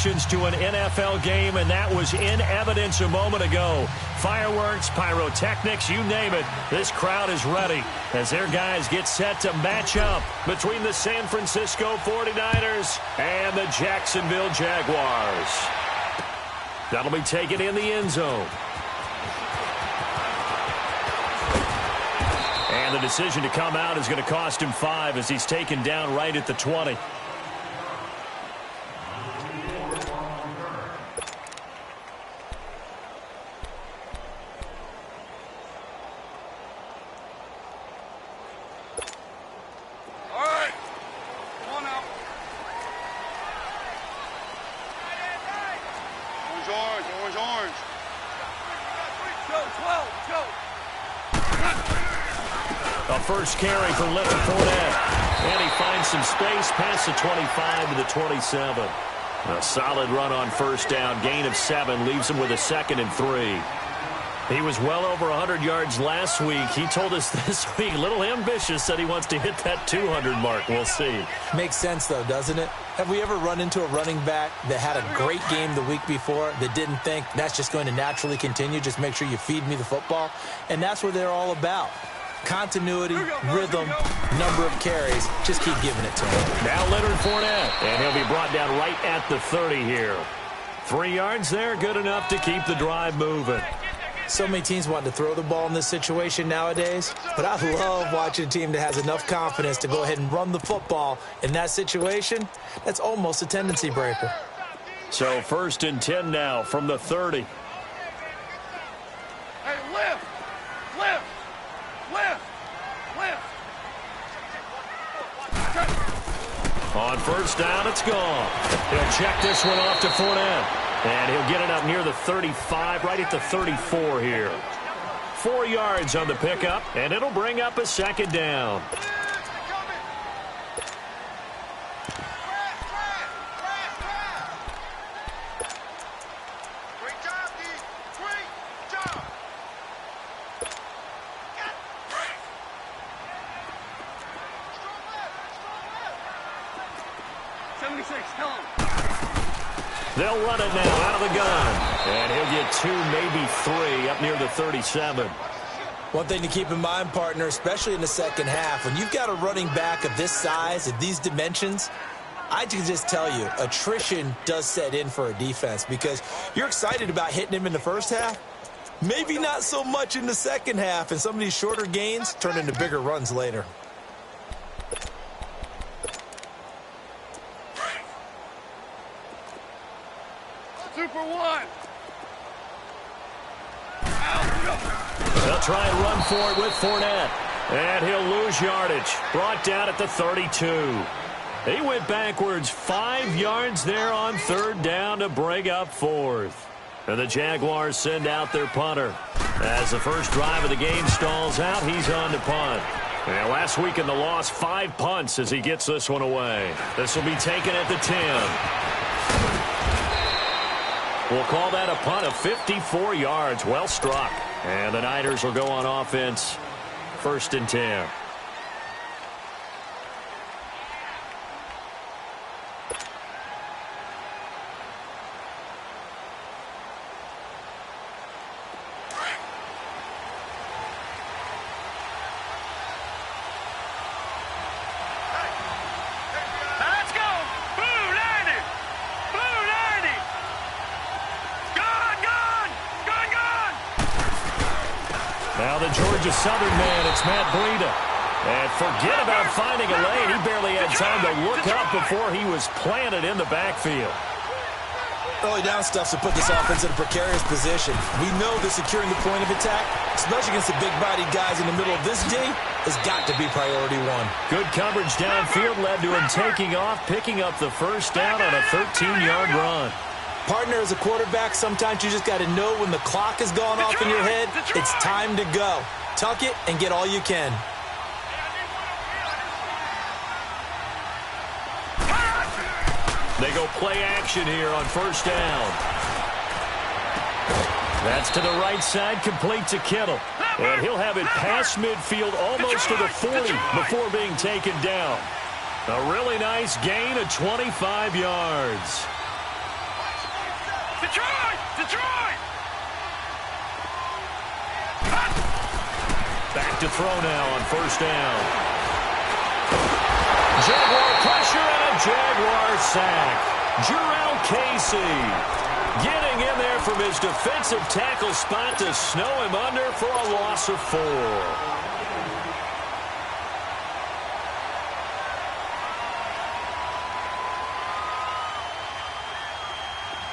reactions to an NFL game, and that was in evidence a moment ago. Fireworks, pyrotechnics, you name it. This crowd is ready as their guys get set to match up between the San Francisco 49ers and the Jacksonville Jaguars. That'll be taken in the end zone. And the decision to come out is going to cost him 5 as he's taken down right at the 20. First carry for Leonard Fournette. And he finds some space past the 25 to the 27. A solid run on first down. Gain of 7 leaves him with a 2nd and 3. He was well over 100 yards last week. He told us this week, a little ambitious, said he wants to hit that 200 mark. We'll see. Makes sense, though, doesn't it? Have we ever run into a running back that had a great game the week before that didn't think that's just going to naturally continue? Just make sure you feed me the football. And that's what they're all about. Continuity, rhythm, number of carries. Just keep giving it to him. Now Leonard Fournette, and he'll be brought down right at the 30 here. 3 yards there, good enough to keep the drive moving. So many teams want to throw the ball in this situation nowadays, but I love watching a team that has enough confidence to go ahead and run the football. In that situation, that's almost a tendency breaker. So 1st and 10 now from the 30. Hey, lift! Lift! Lift! Lift! On first down, it's gone. He'll check this one off to Fournette. And he'll get it up near the 35, right at the 34 here. 4 yards on the pickup, and it'll bring up a 2nd down. They'll run it now out of the gun. And he'll get 2, maybe 3, up near the 37. One thing to keep in mind, partner, especially in the second half, when you've got a running back of this size and these dimensions, I can just tell you, attrition does set in for a defense because you're excited about hitting him in the first half. Maybe not so much in the second half, and some of these shorter gains turn into bigger runs later. Super one. They'll try and run for it with Fournette. And he'll lose yardage. Brought down at the 32. He went backwards 5 yards there on 3rd down to bring up 4th. And the Jaguars send out their punter. As the first drive of the game stalls out, he's on to punt. And last week in the loss, 5 punts as he gets this one away. This will be taken at the 10. We'll call that a punt of 54 yards. Well struck. And the Niners will go on offense. 1st and 10. Georgia Southern man, it's Matt Breida. And forget about finding a lane. He barely had time to look up before he was planted in the backfield. Early down stuff to put this offense in a precarious position. We know that securing the point of attack, especially against the big-bodied guys in the middle of this D, has got to be priority 1. Good coverage downfield led to him taking off, picking up the first down on a 13-yard run. Partner, as a quarterback, sometimes you just got to know when the clock has gone off in your head, it's time to go. Tuck it and get all you can. They go play action here on first down. That's to the right side, complete to Kittle. And he'll have it past midfield almost to the 40 before being taken down. A really nice gain of 25 yards. Detroit! Detroit! Back to throw now on first down. Jaguar pressure and a Jaguar sack. Jarrell Casey getting in there from his defensive tackle spot to snow him under for a loss of 4.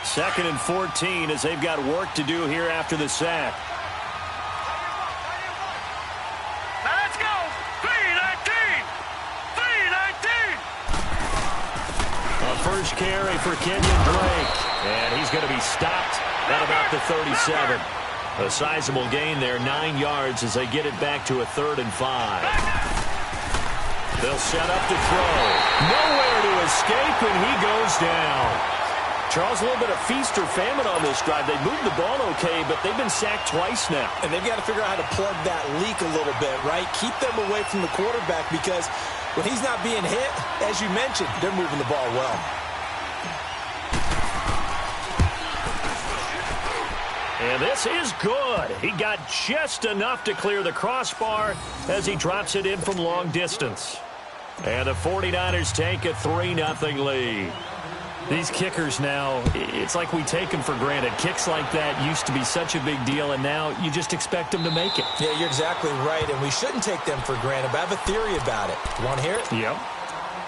Second and 14 as they've got work to do here after the sack. Now let's go! 3-19! 3-19! A first carry for Kenyon Drake. And he's going to be stopped at about the 37. A sizable gain there, 9 yards as they get it back to a 3rd and 5. They'll set up to throw. Nowhere to escape, and he goes down. Charles, a little bit of feast or famine on this drive. They moved the ball okay, but they've been sacked twice now. And they've got to figure out how to plug that leak a little bit, right? Keep them away from the quarterback because when he's not being hit, as you mentioned, they're moving the ball well. And this is good. He got just enough to clear the crossbar as he drops it in from long distance. And the 49ers take a 3-0 lead. These kickers now, it's like we take them for granted. Kicks like that used to be such a big deal, and now you just expect them to make it. Yeah, you're exactly right, and we shouldn't take them for granted, but I have a theory about it. You want to hear it? Yep.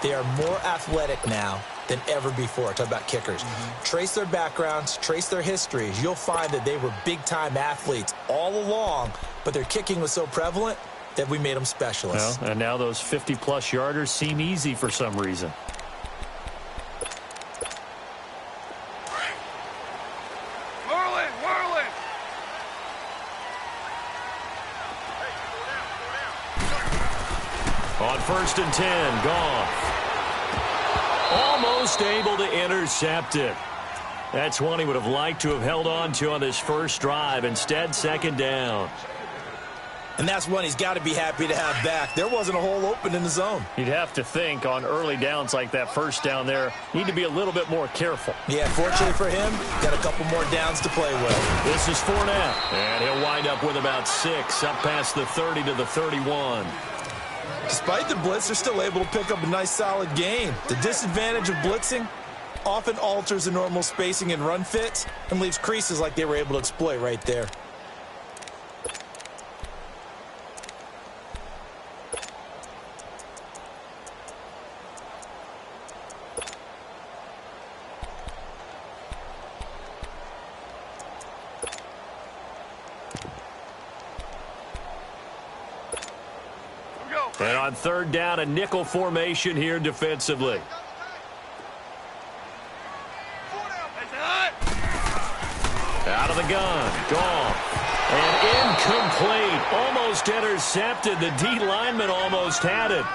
They are more athletic now than ever before. Talk about kickers. Trace their backgrounds, trace their histories. You'll find that they were big-time athletes all along, but their kicking was so prevalent that we made them specialists. Well, and now those 50-plus yarders seem easy for some reason. On 1st and 10, Goff. Almost able to intercept it. That's one he would have liked to have held on to on this first drive. Instead, 2nd down. And that's one he's got to be happy to have back. There wasn't a hole open in the zone. You'd have to think on early downs like that first down there, need to be a little bit more careful. Yeah, fortunately for him, got a couple more downs to play with. This is Fournette, and he'll wind up with about 6, up past the 30 to the 31. Despite the blitz, they're still able to pick up a nice, solid gain. The disadvantage of blitzing often alters the normal spacing and run fits and leaves creases like they were able to exploit right there. And on 3rd down, a nickel formation here defensively. Out of the gun, Goff. And incomplete, almost intercepted. The D lineman almost had it.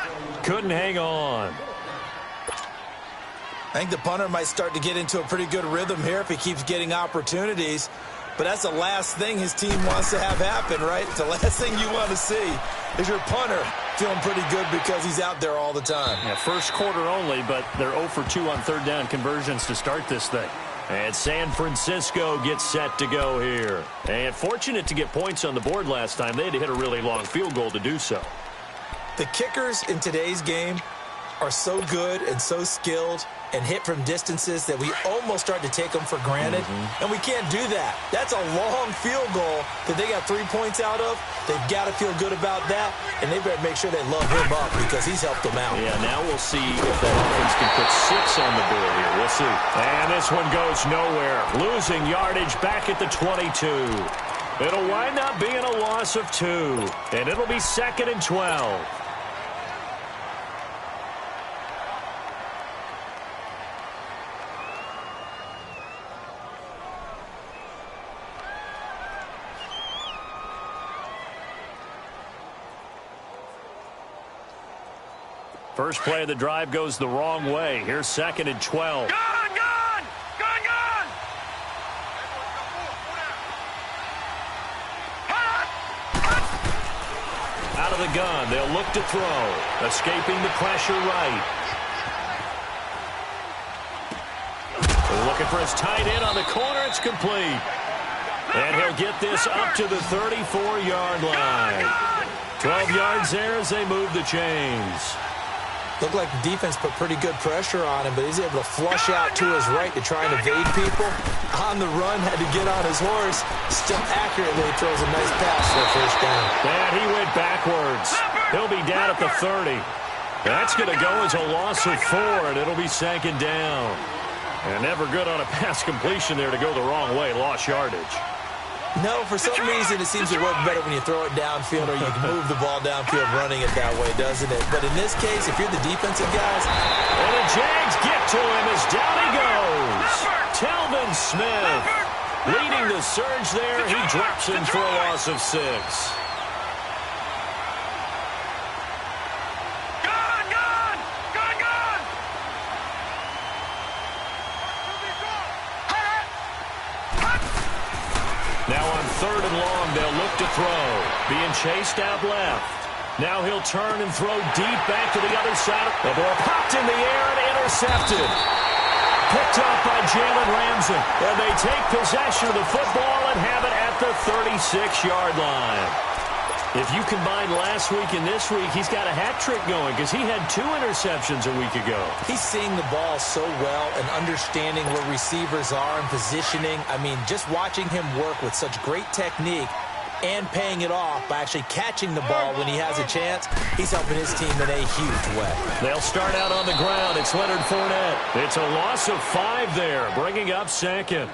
Couldn't hang on. I think the punter might start to get into a pretty good rhythm here if he keeps getting opportunities. But that's the last thing his team wants to have happen, right? The last thing you want to see is your punter feeling pretty good because he's out there all the time. Yeah, first quarter only, but they're 0 for 2 on 3rd down conversions to start this thing. And San Francisco gets set to go here. And fortunate to get points on the board last time. They had to hit a really long field goal to do so. The kickers in today's game are so good and so skilled and hit from distances that we almost start to take them for granted. And we can't do that. That's a long field goal that they got 3 points out of. They've got to feel good about that, and they better make sure they love him up because he's helped them out. Yeah, now we'll see if that offense can put 6 on the board here. We'll see. And this one goes nowhere. Losing yardage back at the 22. It'll wind up being a loss of 2, and it'll be 2nd and 12. First play of the drive goes the wrong way. Here's 2nd and 12. Gun! Out of the gun, they'll look to throw. Escaping the pressure right. Looking for his tight end on the corner. It's complete. And he'll get this up to the 34-yard line. 12 yards there as they move the chains. Looked like the defense put pretty good pressure on him, but he's able to flush out to his right to try and evade people. On the run, had to get on his horse. Still accurately throws a nice pass for a first down. And he went backwards. He'll be down at the 30. That's going to go as a loss of 4, and it'll be second down. And never good on a pass completion there to go the wrong way. Lost yardage. No, for some reason it seems to work better when you throw it downfield or you can move the ball downfield running it that way, doesn't it? But in this case, if you're the defensive guys... And the Jags get to him as down he goes. Telvin Smith leading the surge there. He drops in for a loss of 6. Now on 3rd and long, they'll look to throw. Being chased out left. Now he'll turn and throw deep back to the other side. The ball popped in the air and intercepted. Picked up by Jalen Ramsey. And they take possession of the football and have it at the 36-yard line. If you combine last week and this week, he's got a hat trick going because he had 2 interceptions a week ago. He's seeing the ball so well and understanding where receivers are and positioning. I mean, just watching him work with such great technique and paying it off by actually catching the ball when he has a chance, he's helping his team in a huge way. They'll start out on the ground. It's Leonard Fournette. It's a loss of 5 there, bringing up second.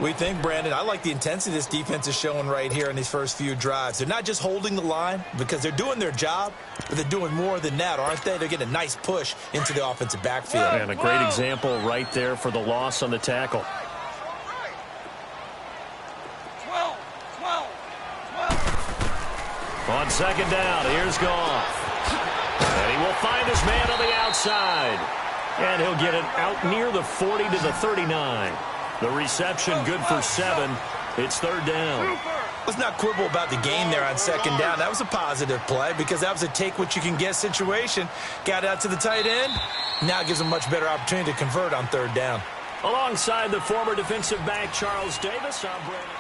We think, Brandon, I like the intensity this defense is showing right here in these first few drives. They're not just holding the line because they're doing their job, but they're doing more than that, aren't they? They're getting a nice push into the offensive backfield. And a great example right there for the loss on the tackle. 12. On second down, here's Goff. And he will find his man on the outside. And he'll get it out near the 40 to the 39. The reception good for 7. It's 3rd down. Let's not quibble about the gain there on second down. That was a positive play because that was a take-what-you-can-get situation. Got out to the tight end. Now gives him a much better opportunity to convert on 3rd down. Alongside the former defensive back Charles Davis, I'm Brandon.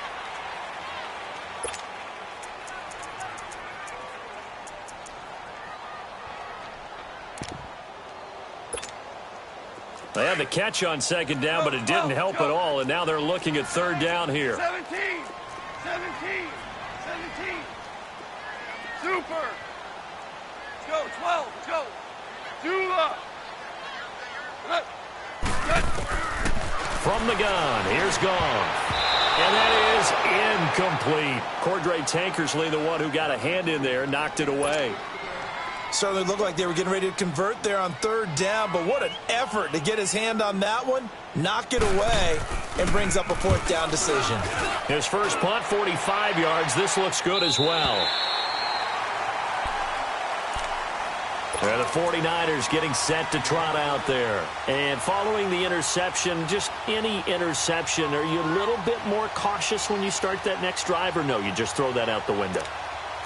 They had the catch on second down, but it didn't help at all, and now they're looking at 3rd down here. 17. Super. Let's go, 12. Let's go. Dula. From the gun, here's Goff. And that is incomplete. Cordray Tankersley, the one who got a hand in there, knocked it away. Certainly looked like they were getting ready to convert there on 3rd down, but what an effort to get his hand on that one, knock it away, and brings up a 4th down decision. His first punt, 45 yards. This looks good as well. And the 49ers getting set to trot out there. And following the interception, just any interception, are you a little bit more cautious when you start that next drive, or no, you just throw that out the window?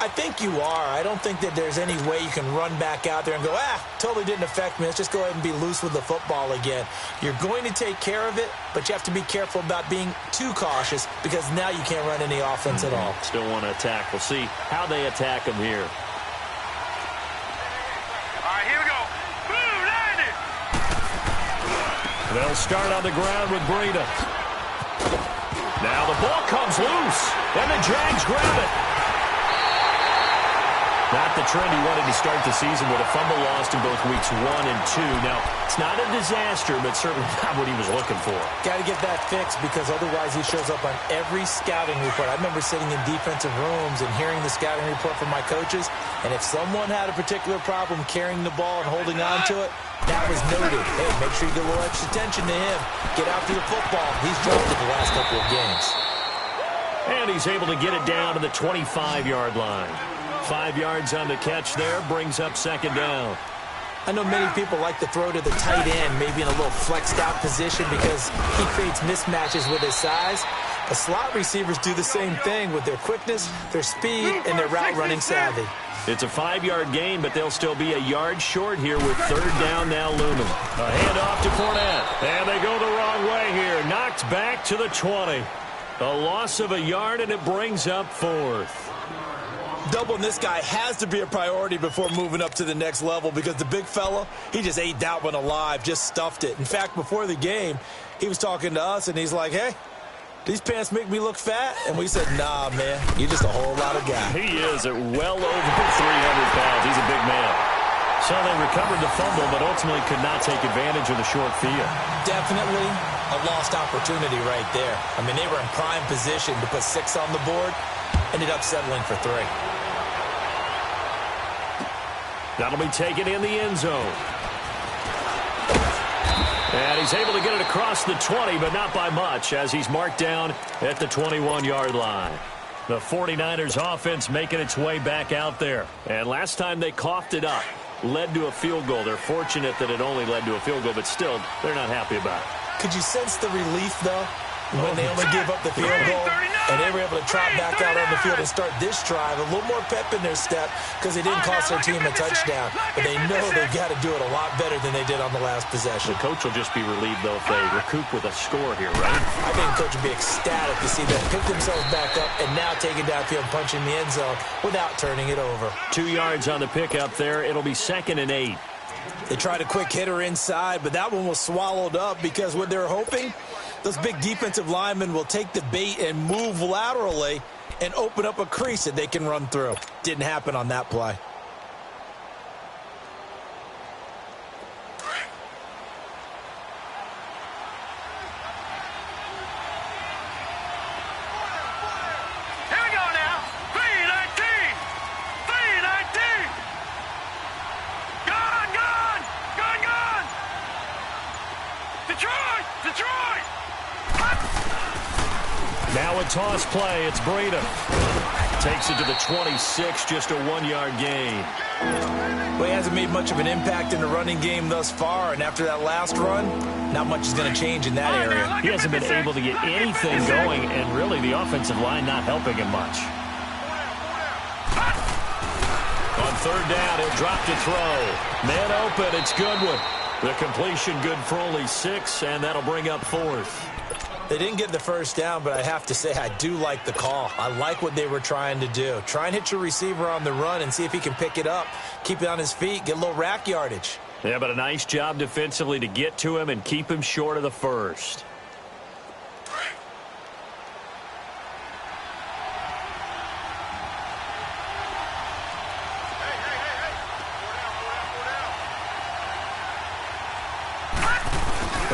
I think you are. I don't think that there's any way you can run back out there and go, totally didn't affect me. Let's just go ahead and be loose with the football again. You're going to take care of it, but you have to be careful about being too cautious because now you can't run any offense at all. Still want to attack. We'll see how they attack him here. All right, here we go. Boom, 90. They'll start on the ground with Breida. Now the ball comes loose, and the Jags grab it. Not the trend he wanted to start the season with a fumble lost in both weeks 1 and 2. Now, it's not a disaster, but certainly not what he was looking for. Got to get that fixed because otherwise he shows up on every scouting report. I remember sitting in defensive rooms and hearing the scouting report from my coaches, and if someone had a particular problem carrying the ball and holding on to it, that was noted. Hey, make sure you get a little extra attention to him. Get after the football. He's dropped it the last couple of games. And he's able to get it down to the 25-yard line. 5 yards on the catch there, brings up second down. I know many people like to throw to the tight end, maybe in a little flexed out position because he creates mismatches with his size. But slot receivers do the same thing with their quickness, their speed, and their route running savvy. It's a 5-yard gain, but they'll still be a yard short here with third down now looming. A handoff to Fournette. And they go the wrong way here. Knocked back to the 20. A loss of a yard, and it brings up fourth. Doubling this guy has to be a priority before moving up to the next level because the big fella, he just ate that one alive, just stuffed it. In fact, before the game, he was talking to us, and he's like, hey, these pants make me look fat? And we said, nah, man, you're just a whole lot of guy. He is at well over 300 pounds. He's a big man. So they recovered the fumble, but ultimately could not take advantage of the short field. Definitely a lost opportunity right there. I mean, they were in prime position to put 6 on the board, ended up settling for 3. That'll be taken in the end zone. And he's able to get it across the 20, but not by much, as he's marked down at the 21-yard line. The 49ers offense making its way back out there. And last time they coughed it up, led to a field goal. They're fortunate that it only led to a field goal, but still, they're not happy about it. Could you sense the relief, though, when they only gave up the field goal and they were able to trot back out on the field and start this drive? A little more pep in their step because they didn't cost their team a touchdown, but they know they've got to do it a lot better than they did on the last possession. The coach will just be relieved, though, if they recoup with a score here, right? I think the coach will be ecstatic to see them pick themselves back up and now take it downfield and punch in the end zone without turning it over. 2 yards on the pickup there. It'll be 2nd and 8. They tried a quick hitter inside, but that one was swallowed up because what they're hoping, those big defensive linemen will take the bait and move laterally and open up a crease that they can run through. Didn't happen on that play. Here we go now. 319. 319. Gone, gone. Gone, gone. Detroit. Detroit. Now a toss play. It's Breida. Takes it to the 26, just a 1-yard gain. Well, he hasn't made much of an impact in the running game thus far, and after that last run, not much is going to change in that area. He hasn't been able to get anything going, and really the offensive line not helping him much. On third down, he'll drop to throw. Man open, it's Goodwin. The completion good for only 6, and that'll bring up fourth. They didn't get the first down, but I have to say I do like the call. I like what they were trying to do. Try and hit your receiver on the run and see if he can pick it up, keep it on his feet, get a little rack yardage. Yeah, but a nice job defensively to get to him and keep him short of the first.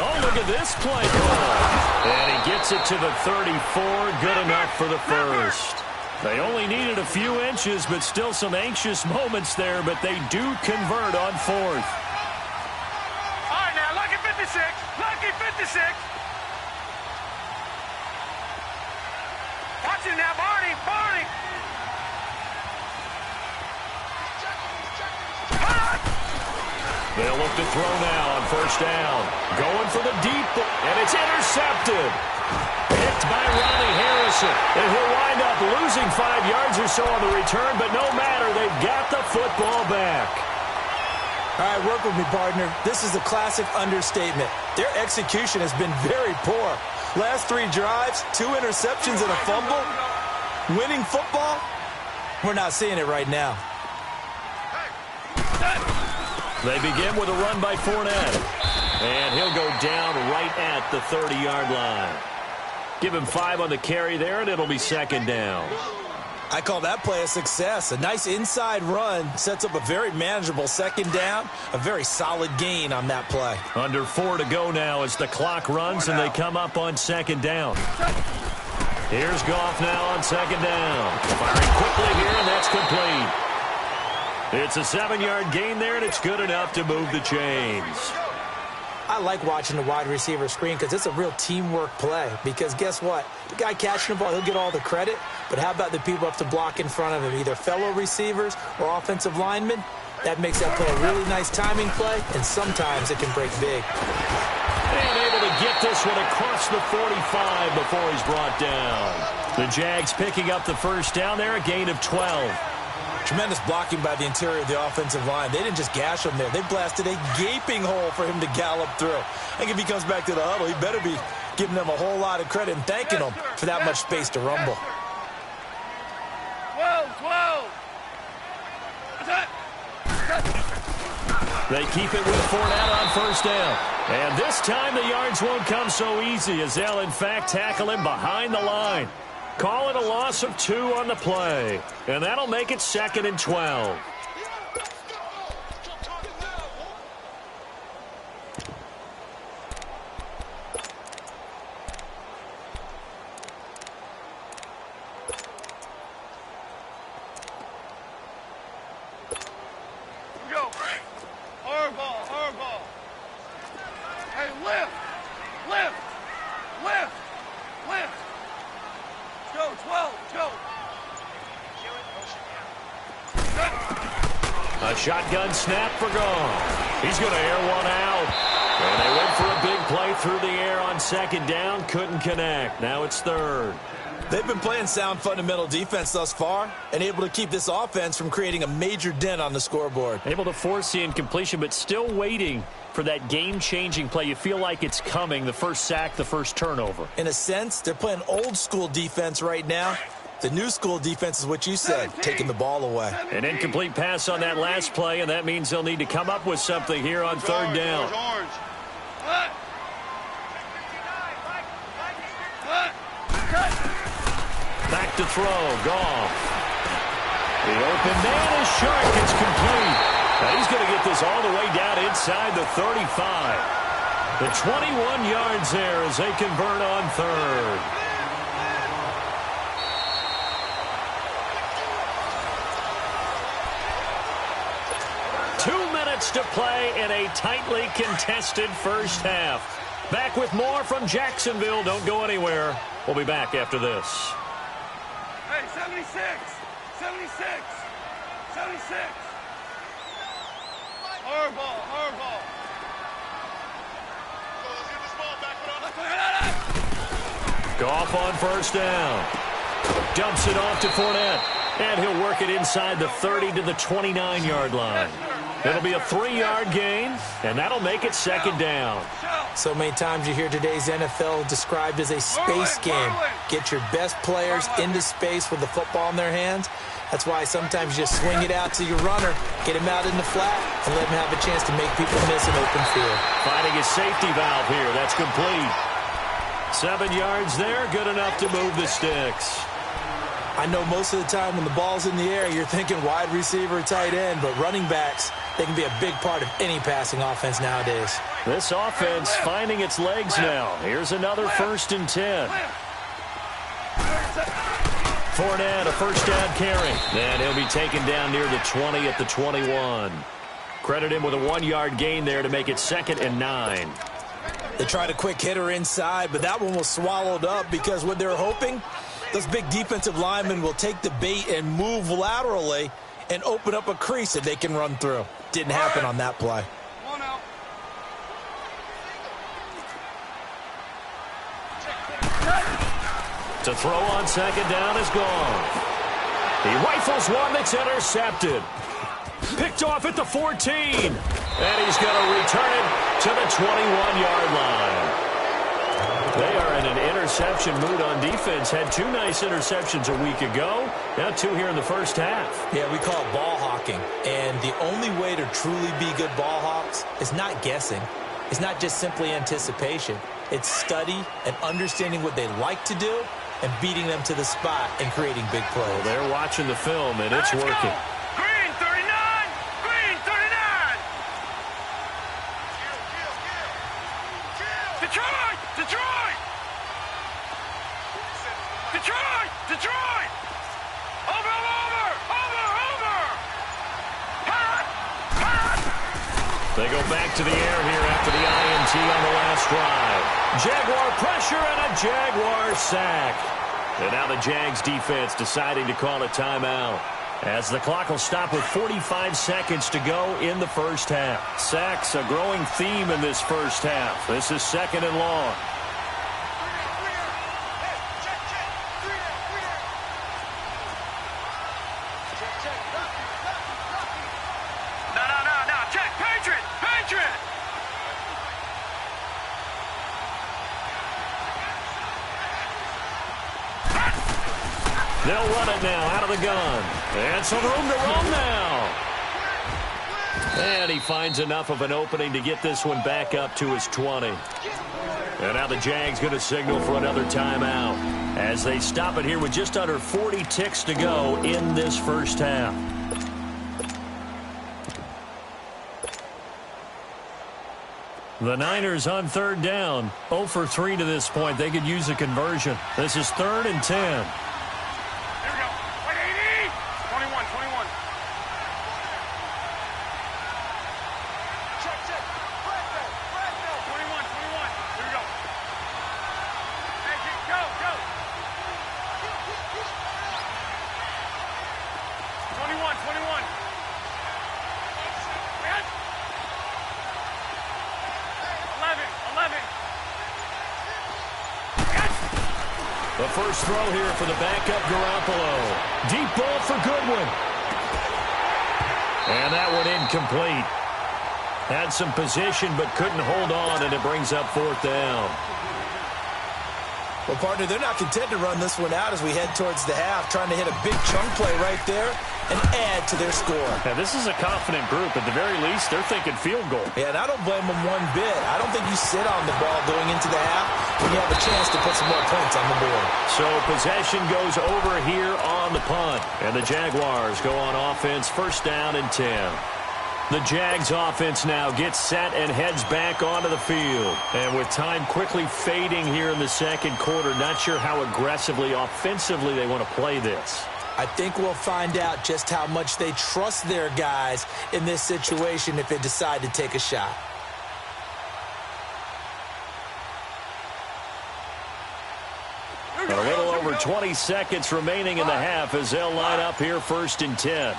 Oh, look at this play call. And he gets it to the 34. Good enough for the first. They only needed a few inches, but still some anxious moments there, but they do convert on fourth. All right, now, lucky 56. Lucky 56. Watch it now, Barney. Barney. They'll look to throw now on first down. Going for the deep, and it's intercepted. Picked by Ronnie Harrison. And he'll wind up losing 5 yards or so on the return, but no matter, they've got the football back. All right, work with me, partner. This is a classic understatement. Their execution has been very poor. Last 3 drives, 2 interceptions and a fumble. Winning football? We're not seeing it right now. They begin with a run by Fournette. And he'll go down right at the 30-yard line. Give him 5 on the carry there, and it'll be 2nd down. I call that play a success. A nice inside run sets up a very manageable 2nd down. A very solid gain on that play. Under 4 to go now as the clock runs, and they come up on 2nd down. Here's Goff now on 2nd down. Firing quickly here, and that's complete. It's a 7-yard gain there, and it's good enough to move the chains. I like watching the wide receiver screen because it's a real teamwork play. Because guess what? The guy catching the ball, he'll get all the credit. But how about the people up to block in front of him, either fellow receivers or offensive linemen? That makes that play a really nice timing play, and sometimes it can break big. And able to get this one across the 45 before he's brought down. The Jags picking up the first down there, a gain of 12. Tremendous blocking by the interior of the offensive line. They didn't just gash him there. They blasted a gaping hole for him to gallop through. I think if he comes back to the huddle, he better be giving them a whole lot of credit and thanking them for that much space to rumble. 12. They keep it with Fournette on first down. And this time the yards won't come so easy as they'll, in fact, tackle him behind the line. Call it a loss of 2 on the play. And that'll make it 2nd and 12. Hardball. Hey, lift. Go, 12, go. A shotgun snap for Goff. He's going to air one out. And they went for a big play through the air on 2nd down. Couldn't connect. Now it's 3rd. They've been playing sound fundamental defense thus far and able to keep this offense from creating a major dent on the scoreboard. Able to force the incompletion, but still waiting for that game-changing play. You feel like it's coming, the first sack, the first turnover. In a sense, they're playing old-school defense right now. The new school defense is what you said, taking the ball away. An incomplete pass on that last play, and that means they'll need to come up with something here on 3rd down. Back to throw, Goff. The open man is short, it's complete. Now he's going to get this all the way down inside the 35. The 21 yards there as they convert on 3rd. To play in a tightly contested first half. Back with more from Jacksonville. Don't go anywhere. We'll be back after this. Hey, 76. Hardball. Goff on first down. Dumps it off to Fournette. And he'll work it inside the 30 to the 29-yard line. It'll be a 3-yard gain, and that'll make it 2nd down. So many times you hear today's NFL described as a space game. Get your best players into space with the football in their hands. That's why sometimes you just swing it out to your runner, get him out in the flat, and let him have a chance to make people miss an open field. Finding a safety valve here. That's complete. 7 yards there, good enough to move the sticks. I know most of the time when the ball's in the air, you're thinking wide receiver, tight end, but running backs, they can be a big part of any passing offense nowadays. This offense finding its legs now. Here's another 1st and 10. Fournette, a first down carry. And he'll be taken down near the 20 at the 21. Credit him with a 1-yard gain there to make it 2nd and 9. They tried a quick hitter inside, but that one was swallowed up because what they're hoping, those big defensive linemen will take the bait and move laterally and open up a crease that they can run through. Didn't happen on that play. To throw on 2nd down is gone. He rifles one that's intercepted. Picked off at the 14. And he's going to return it to the 21-yard line. They are in an interception mood on defense. Had 2 nice interceptions a week ago. Now 2 here in the first half. Yeah, we call it ball hawking. And the only way to truly be good ball hawks is not guessing. It's not just simply anticipation. It's study and understanding what they like to do and beating them to the spot and creating big plays. Well, they're watching the film, and it's working. Green 39! Green 39! Detroit! Detroit! Detroit! Detroit! Over! They go back to the air here after the INT on the last drive. Jaguar pressure and a Jaguar sack. And now the Jags defense deciding to call a timeout, as the clock will stop with 45 seconds to go in the first half. Sacks, a growing theme in this first half. This is 2nd and long. They'll run it now out of the gun. And some room to roam now. And he finds enough of an opening to get this one back up to his 20. And now the Jags going to signal for another timeout as they stop it here with just under 40 ticks to go in this first half. The Niners on third down, 0 for 3 to this point. They could use a conversion. This is 3rd and 10. Here we go. 180. 21, 21. Check, check. Flag bell. 21, 21. Here we go. Hey, go, go. 21, 21. Yes. 11. Yes. The first throw here for the backup Garoppolo. Deep ball for Goodwin. And that one incomplete. Had some position but couldn't hold on, and it brings up 4th down. Well, partner, they're not content to run this one out as we head towards the half, trying to hit a big chunk play right there and add to their score. Now, this is a confident group. At the very least, they're thinking field goal. Yeah, and I don't blame them one bit. I don't think you sit on the ball going into the half when you have a chance to put some more points on the board. So possession goes over here on the punt. And the Jaguars go on offense, 1st down and 10. The Jags offense now gets set and heads back onto the field. And with time quickly fading here in the second quarter, not sure how aggressively, offensively they want to play this. I think we'll find out just how much they trust their guys in this situation if they decide to take a shot. A little over 20 seconds remaining in the half as they'll line up here 1st and 10.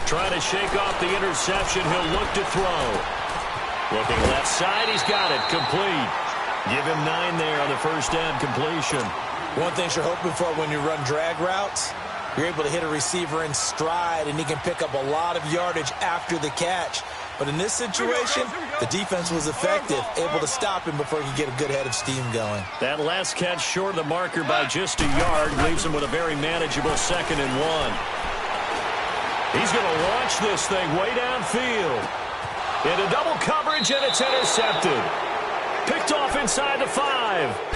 Trying to shake off the interception. He'll look to throw. Looking left side. He's got it. Complete. Give him 9 there on the first down completion. One thing you're hoping for when you run drag routes, you're able to hit a receiver in stride, and he can pick up a lot of yardage after the catch. But in this situation, the defense was effective, able to stop him before he could get a good head of steam going. That last catch short of the marker by just a yard leaves him with a very manageable 2nd and 1. He's going to launch this thing way downfield. Into double coverage, and it's intercepted. Picked off inside the 5.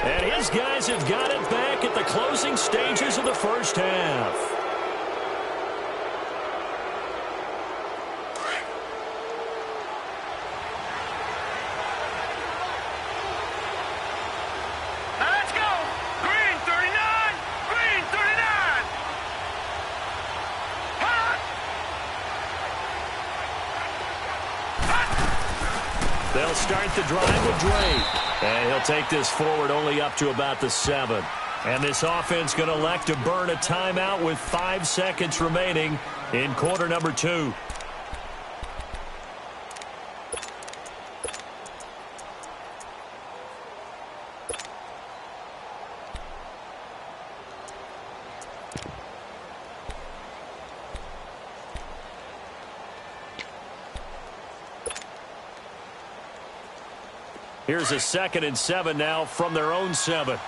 And his guys have got it back at the closing stages of the first half. Let's go. Green 39. Green 39. Hot. They'll start the drive with Drake. And he'll take this forward only up to about the 7. And this offense going to elect to burn a timeout with 5 seconds remaining in quarter number 2. Here's a 2nd and 7 now from their own 7. All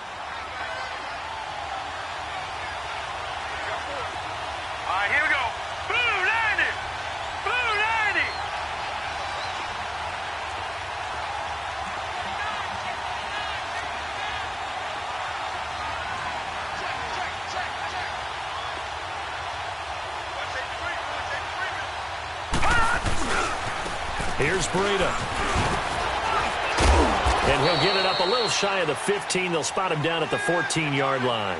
right, here we go. Blue 90. Blue 90. Here's Breida. And he'll get it up a little shy of the 15. They'll spot him down at the 14-yard line.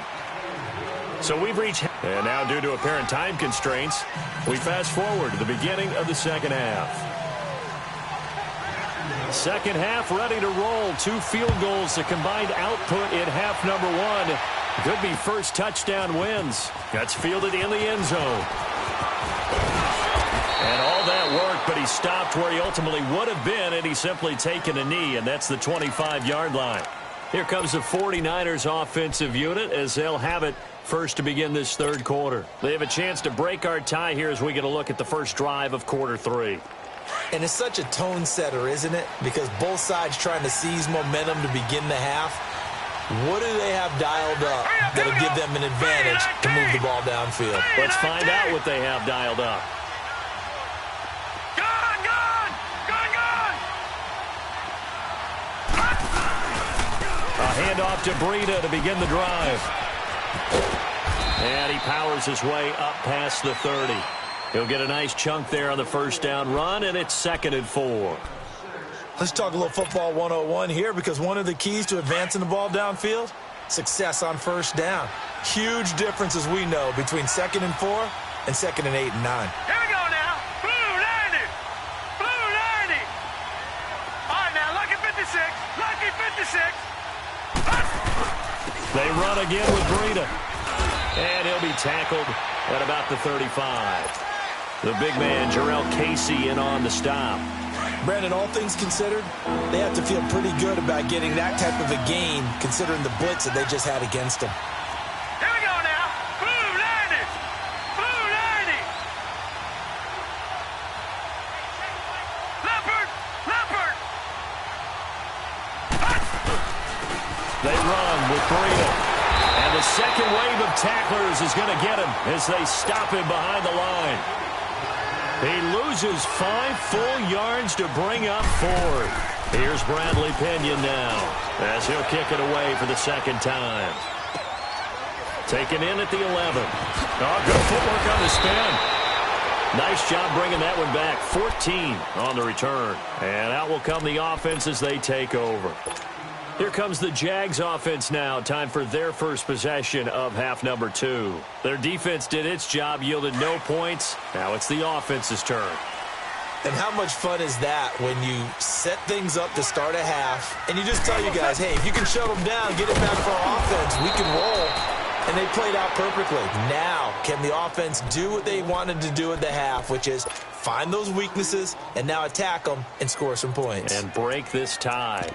So we've reached, and now due to apparent time constraints, we fast forward to the beginning of the second half. Second half ready to roll. 2 field goals, the combined output in half number 1. Could be first touchdown wins. That's fielded in the end zone. And all that worked, but he stopped where he ultimately would have been, and he's simply taken a knee, and that's the 25-yard line. Here comes the 49ers offensive unit as they'll have it first to begin this third quarter. They have a chance to break our tie here as we get a look at the first drive of quarter 3. And it's such a tone setter, isn't it? Because both sides trying to seize momentum to begin the half. What do they have dialed up that'll give them an advantage to move the ball downfield? Let's find out what they have dialed up. A handoff to Breida to begin the drive. And he powers his way up past the 30. He'll get a nice chunk there on the first down run, and it's 2nd and 4. Let's talk a little football 101 here, because one of the keys to advancing the ball downfield, success on first down. Huge difference, as we know, between 2nd and 4 and 2nd and 8 and 9. Here we go now. Blue 90. Blue 90. All right, now, lucky 56. Lucky 56. They run again with Breida. And he'll be tackled at about the 35. The big man, Jarrell Casey, in on the stop. Brandon, all things considered, they have to feel pretty good about getting that type of a gain, considering the blitz that they just had against them. Here we go now. Blue 90. Blue 90. Leopard. Leopard. They run with Breida. And the second wave of tacklers is going to get him as they stop him behind the line. He loses 5 full yards to bring up 4. Here's Bradley Pinion now as he'll kick it away for the second time. Taken in at the 11. Oh, good footwork on the spin. Nice job bringing that one back. 14 on the return. And out will come the offense as they take over. Here comes the Jags offense now. Time for their first possession of half number 2. Their defense did its job, yielded no points. Now it's the offense's turn. And how much fun is that when you set things up to start a half, and you just tell you guys, hey, if you can shut them down, get it back for our offense, we can roll. And they played out perfectly. Now, can the offense do what they wanted to do at the half, which is find those weaknesses and now attack them and score some points. And break this tie.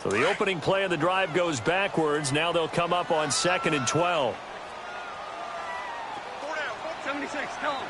So the opening play of the drive goes backwards. Now they'll come up on 2nd and 12. 76, tell him.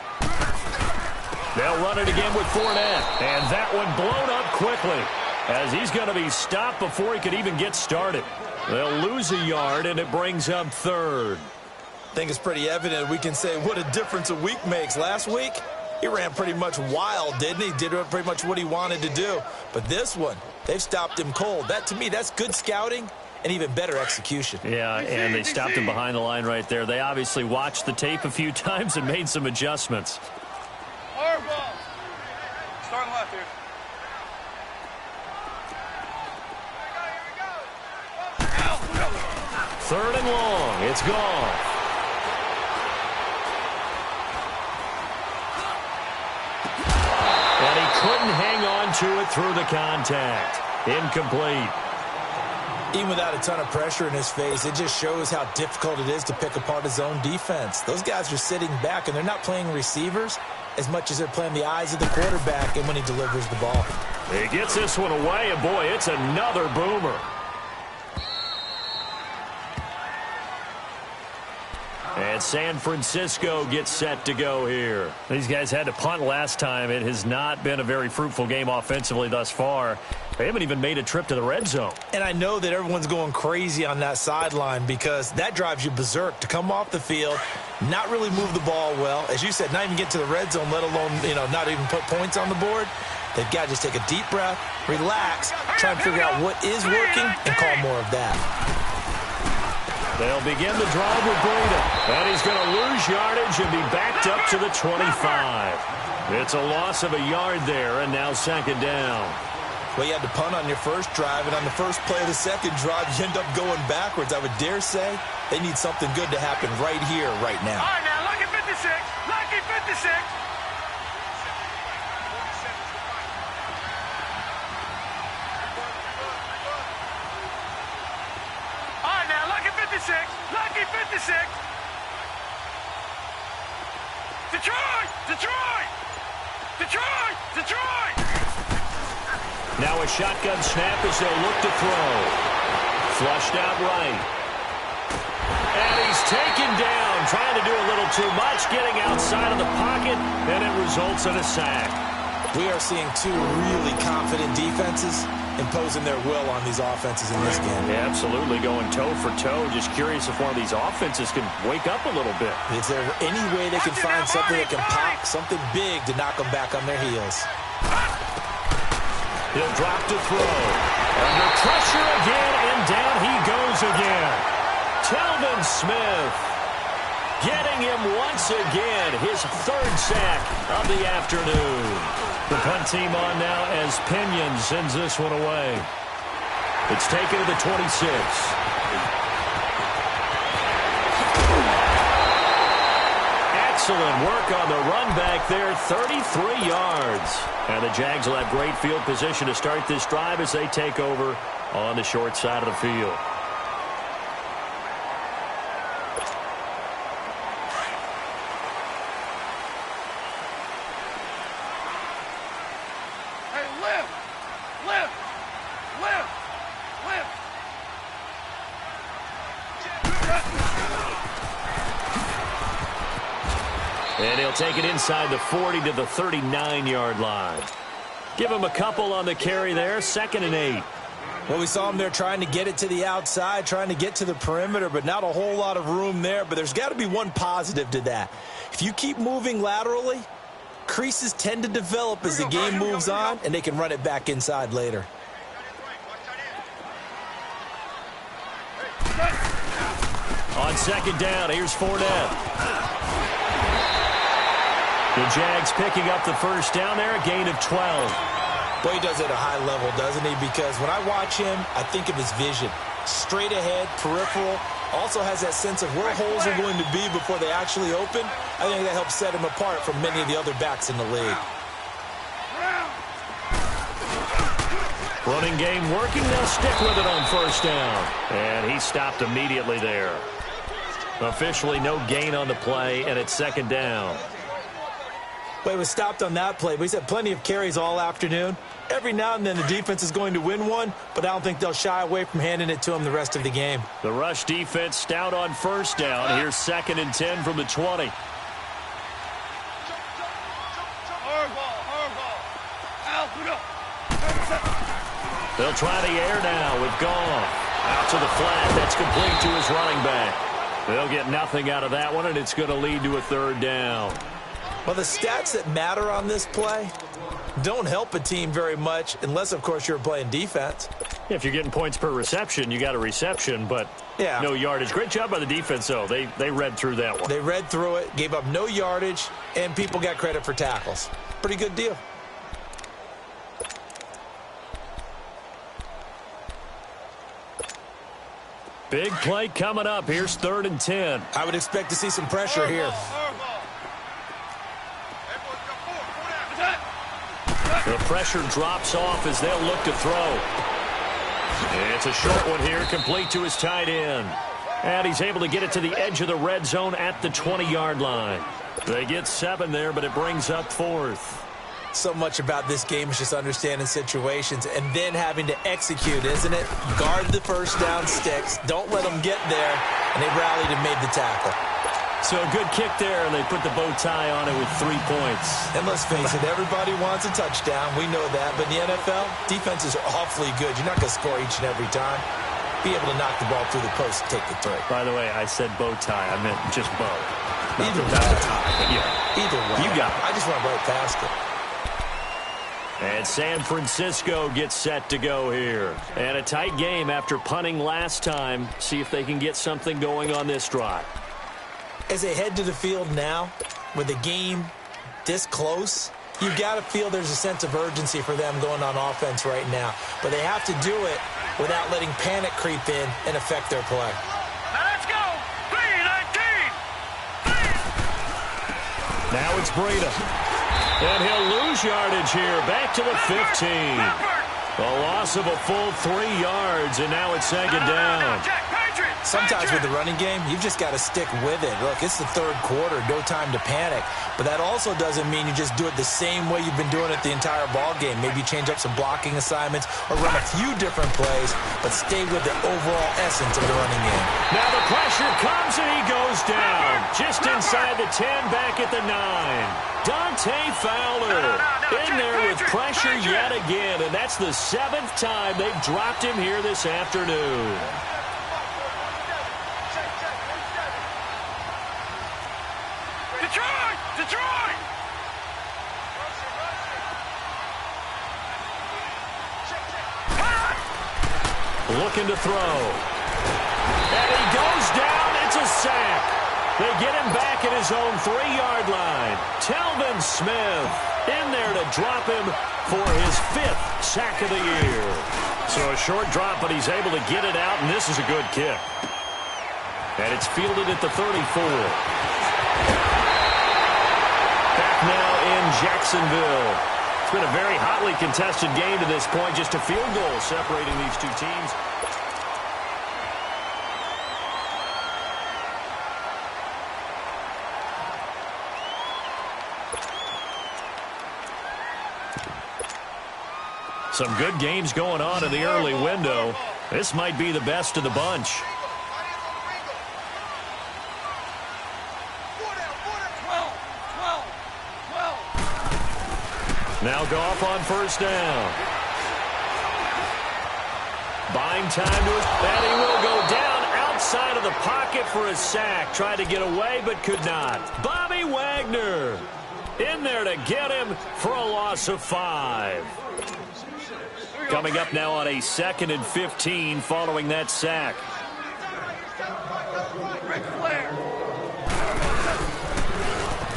They'll run it again with Fournette. And that one blown up quickly as he's going to be stopped before he could even get started. They'll lose a yard, and it brings up 3rd. I think it's pretty evident we can say what a difference a week makes. Last week, he ran pretty much wild, didn't he? Did pretty much what he wanted to do. But this one, they've stopped him cold. That, to me, that's good scouting and even better execution. Yeah, and they stopped him behind the line right there. They obviously watched the tape a few times and made some adjustments. Hard ball. Starting left here. Third and long. It's gone. And he couldn't hang on to it through the contact. Incomplete. Even without a ton of pressure in his face, it just shows how difficult it is to pick apart his own defense. Those guys are sitting back, and they're not playing receivers as much as they're playing the eyes of the quarterback and when he delivers the ball. He gets this one away, and boy, it's another boomer. And San Francisco gets set to go here. These guys had to punt last time. It has not been a very fruitful game offensively thus far. They haven't even made a trip to the red zone. And I know that everyone's going crazy on that sideline because that drives you berserk to come off the field, not really move the ball well. As you said, not even get to the red zone, let alone, not even put points on the board. They've got to just take a deep breath, relax, try and figure out what is working, and call more of that. They'll begin the drive with Breida. And he's going to lose yardage and be backed up to the 25. It's a loss of a yard there, and now second down. Well, you had to punt on your first drive, and on the first play of the second drive, you end up going backwards. I would dare say they need something good to happen right here, right now. All right, now, lucky 56. Lucky 56. All right, now, lucky 56. Lucky 56. Detroit! Detroit! Detroit! Detroit! Now a shotgun snap as they'll look to throw. Flushed out right. And he's taken down, trying to do a little too much, getting outside of the pocket, and it results in a sack. We are seeing two really confident defenses imposing their will on these offenses in this game. Yeah, absolutely, going toe for toe. Just curious if one of these offenses can wake up a little bit. Is there any way they can find something that can pop, something big to knock them back on their heels? He'll drop to throw. Under pressure again, and down he goes again. Telvin Smith getting him once again, his third sack of the afternoon. The punt team on now as Pinion sends this one away. It's taken to the 26. Excellent work on the run back there, 33 yards. And the Jags will have great field position to start this drive as they take over on the short side of the field. And he'll take it inside the 40 to the 39-yard line. Give him a couple on the carry there, 2nd and 8. Well, we saw him there trying to get it to the outside, trying to get to the perimeter, but not a whole lot of room there. But there's got to be one positive to that. If you keep moving laterally, creases tend to develop as the game moves on, and they can run it back inside later. On 2nd down, here's Fournette. The Jags picking up the first down there, a gain of 12. Boy, he does it at a high level, doesn't he? Because when I watch him, I think of his vision. Straight ahead, peripheral, also has that sense of where holes are going to be before they actually open. I think that helps set him apart from many of the other backs in the league. Running game working, they'll stick with it on first down. And he stopped immediately there. Officially no gain on the play, and it's 2nd down. But it was stopped on that play. But he's had plenty of carries all afternoon. Every now and then the defense is going to win one, but I don't think they'll shy away from handing it to him the rest of the game. The rush defense stout on first down. Here's 2nd and 10 from the 20. They'll try the air now with Goff. Out to the flat. That's complete to his running back. They'll get nothing out of that one, and it's going to lead to a 3rd down. Well, the stats that matter on this play don't help a team very much unless, of course, you're playing defense. If you're getting points per reception, you got a reception, but no yardage. Great job by the defense, though. They read through that one. They read through it, gave up no yardage, and people got credit for tackles. Pretty good deal. Big play coming up. Here's 3rd and 10. I would expect to see some pressure here. The pressure drops off as they'll look to throw. It's a short one here, complete to his tight end. And he's able to get it to the edge of the red zone at the 20-yard line. They get 7 there, but it brings up 4th. So much about this game is just understanding situations and then having to execute, isn't it? Guard the first down sticks. Don't let them get there. And they rallied and made the tackle. So a good kick there, and they put the bow tie on it with 3 points. And let's face it, everybody wants a touchdown. We know that. But in the NFL, defenses are awfully good. You're not going to score each and every time. Be able to knock the ball through the post and take the 3. By the way, I said bow tie. I meant just bow. Either way. Not the tie, but yeah. Either way. You got it. I just went right past it. And San Francisco gets set to go here. And a tight game after punting last time. See if they can get something going on this drive. As they head to the field now, with the game this close, you've got to feel there's a sense of urgency for them going on offense right now. But they have to do it without letting panic creep in and affect their play. Now let's go. 3-19. Now it's Breida. And he'll lose yardage here. Back to the 15. A loss of a full 3 yards, and now it's 2nd down. Sometimes with the running game, you've just got to stick with it. Look, it's the third quarter, no time to panic. But that also doesn't mean you just do it the same way you've been doing it the entire ball game. Maybe change up some blocking assignments or run a few different plays, but stay with the overall essence of the running game. Now the pressure comes and he goes down. Just inside the 10, back at the 9. Dante Fowler in there with pressure yet again, and that's the 7th time they've dropped him here this afternoon. Detroit! Looking to throw. And he goes down. It's a sack. They get him back at his own 3-yard line. Telvin Smith in there to drop him for his 5th sack of the year. So a short drop, but he's able to get it out, and this is a good kick. And it's fielded at the 34. Back now in Jacksonville. It's been a very hotly contested game to this point. Just a field goal separating these two teams. Some good games going on in the early window. This might be the best of the bunch. Now Goff on first down. Buying time to it, and he will go down outside of the pocket for a sack. Tried to get away, but could not. Bobby Wagner in there to get him for a loss of 5. Coming up now on a 2nd and 15 following that sack.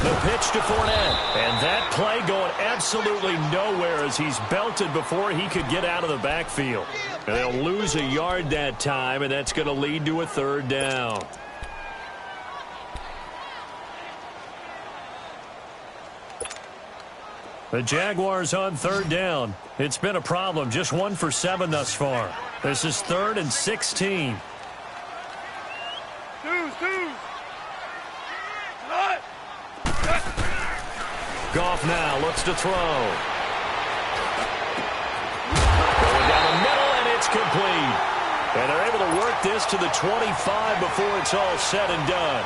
The pitch to Fournette. And that play going absolutely nowhere as he's belted before he could get out of the backfield. And they'll lose a yard that time, and that's going to lead to a 3rd down. The Jaguars on 3rd down. It's been a problem. Just 1 for 7 thus far. This is 3rd and 16. Goff now looks to throw. Going down the middle, and it's complete. And they're able to work this to the 25 before it's all said and done.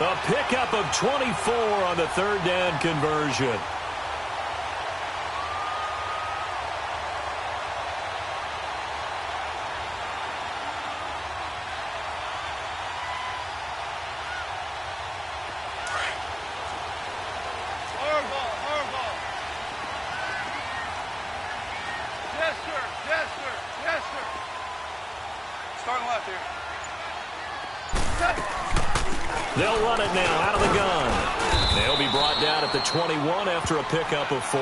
A pickup of 24 on the 3rd down conversion. They'll run it now out of the gun. They'll be brought down at the 21 after a pickup of 4.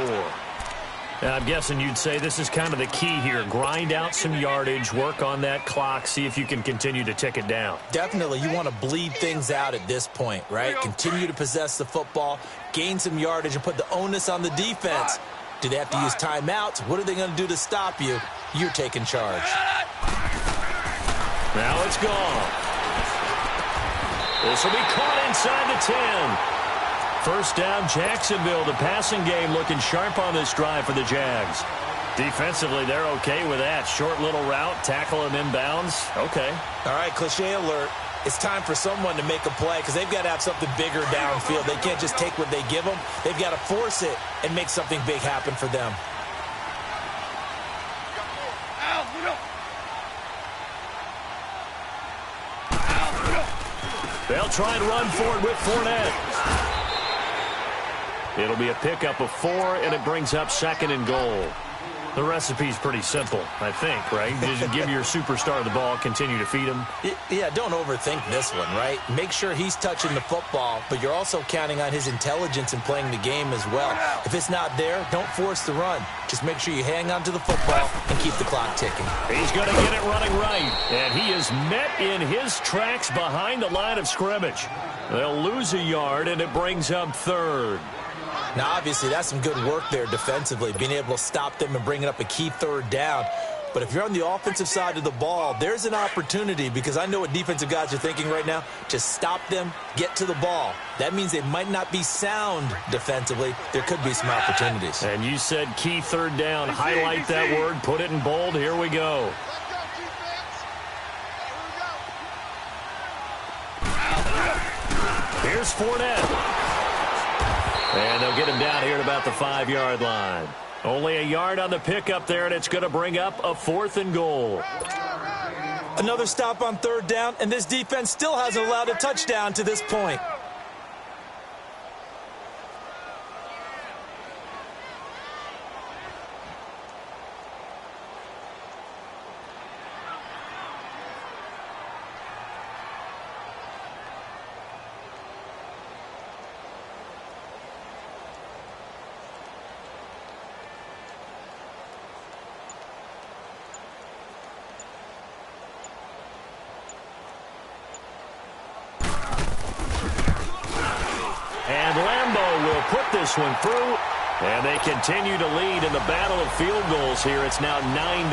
And I'm guessing you'd say this is kind of the key here. Grind out some yardage, work on that clock, see if you can continue to tick it down. Definitely. You want to bleed things out at this point, right? Continue to possess the football, gain some yardage, and put the onus on the defense. Do they have to use timeouts? What are they going to do to stop you? You're taking charge. Now it's gone. This will be caught inside the 10. First down, Jacksonville. The passing game looking sharp on this drive for the Jags. Defensively, they're okay with that. Short little route, tackle him inbounds. Okay. All right, cliche alert. It's time for someone to make a play because they've got to have something bigger downfield. They can't just take what they give them. They've got to force it and make something big happen for them. They'll try and run for it with Fournette. It'll be a pickup of 4, and it brings up 2nd and goal. The recipe's pretty simple, I think, right? Just give your superstar the ball, continue to feed him. Yeah, don't overthink this one, right? Make sure he's touching the football, but you're also counting on his intelligence in playing the game as well. If it's not there, don't force the run. Just make sure you hang on to the football and keep the clock ticking. He's going to get it running right, and he is met in his tracks behind the line of scrimmage. They'll lose a yard, and it brings up 3rd. Now, obviously, that's some good work there defensively, being able to stop them and bringing up a key 3rd down. But if you're on the offensive side of the ball, there's an opportunity, because I know what defensive guys are thinking right now. Just stop them, get to the ball. That means they might not be sound defensively. There could be some opportunities. And you said key third down. Highlight that word, put it in bold. Here we go. Here's Fournette. And they'll get him down here at about the 5-yard line. Only a yard on the pickup there, and it's going to bring up a 4th and goal. Another stop on third down, and this defense still hasn't allowed a touchdown to this point. Put this one through, and they continue to lead in the battle of field goals here. It's now 9-3.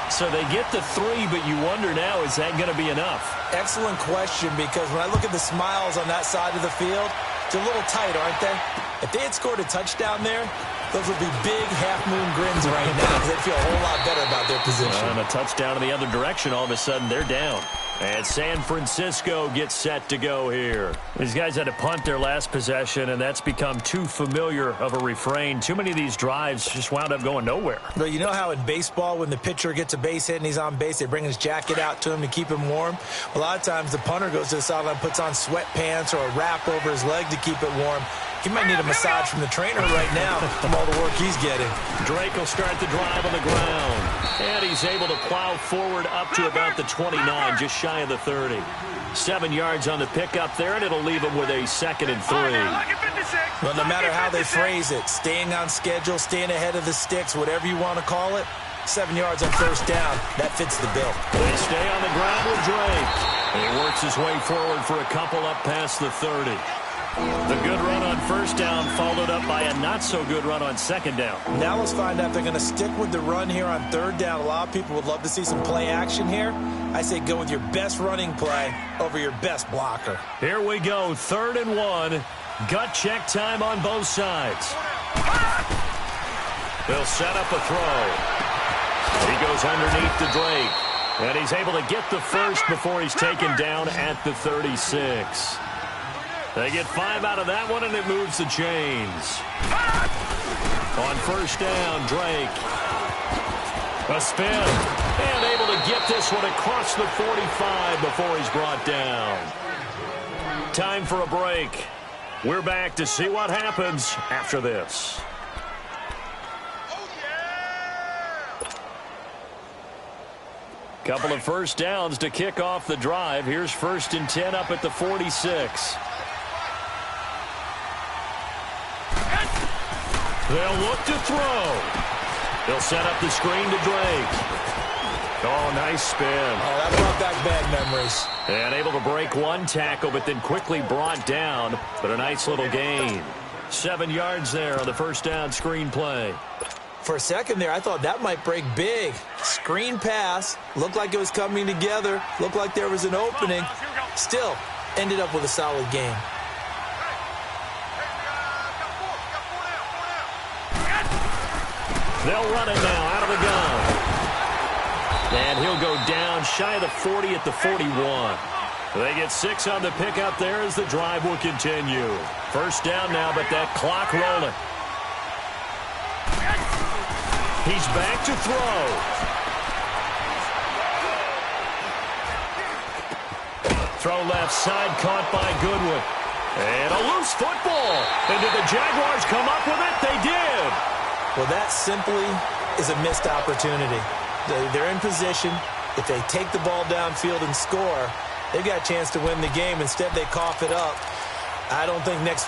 So they get the 3, but you wonder now, is that going to be enough? Excellent question, because when I look at the smiles on that side of the field, they're a little tight, aren't they? If they had scored a touchdown there, those would be big half-moon grins right now, because they'd feel a whole lot better about their position. And a touchdown in the other direction, all of a sudden they're down. And San Francisco gets set to go here. These guys had to punt their last possession, and that's become too familiar of a refrain. Too many of these drives just wound up going nowhere. But you know how in baseball, when the pitcher gets a base hit and he's on base, they bring his jacket out to him to keep him warm? A lot of times the punter goes to the sideline, puts on sweatpants or a wrap over his leg to keep it warm. He might need a massage from the trainer right now from all the work he's getting. Drake will start the drive on the ground. And he's able to plow forward up to about the 29, just shy of the 30. 7 yards on the pickup there, and it'll leave him with a 2nd and 3. Well, no matter how they phrase it, staying on schedule, staying ahead of the sticks, whatever you want to call it, 7 yards on first down, that fits the bill. They stay on the ground with Drake. And he works his way forward for a couple up past the 30. The good run on first down followed up by a not-so-good run on second down. Now let's find out if they're going to stick with the run here on third down. A lot of people would love to see some play action here. I say go with your best running play over your best blocker. Here we go, 3rd and 1. Gut check time on both sides. They'll set up a throw. He goes underneath to Drake. And he's able to get the first before he's taken down at the 36. They get 5 out of that one, and it moves the chains. On first down, Drake. A spin. And able to get this one across the 45 before he's brought down. Time for a break. We're back to see what happens after this. Couple of first downs to kick off the drive. Here's 1st and 10 up at the 46. They'll look to throw. They'll set up the screen to Drake. Oh, nice spin. Oh, that brought back bad memories. And able to break one tackle, but then quickly brought down. But a nice little gain. 7 yards there on the first down screen play. For a second there, I thought that might break big. Screen pass. Looked like it was coming together. Looked like there was an opening. Still, ended up with a solid game. They'll run it now out of the gun. And he'll go down shy of the 40 at the 41. They get 6 on the pickup there as the drive will continue. First down now, but that clock rolling. He's back to throw. Throw left side, caught by Goodwin. And a loose football. And did the Jaguars come up with it? They did. Well, that simply is a missed opportunity. They're in position. If they take the ball downfield and score, they've got a chance to win the game. Instead, they cough it up. I don't think next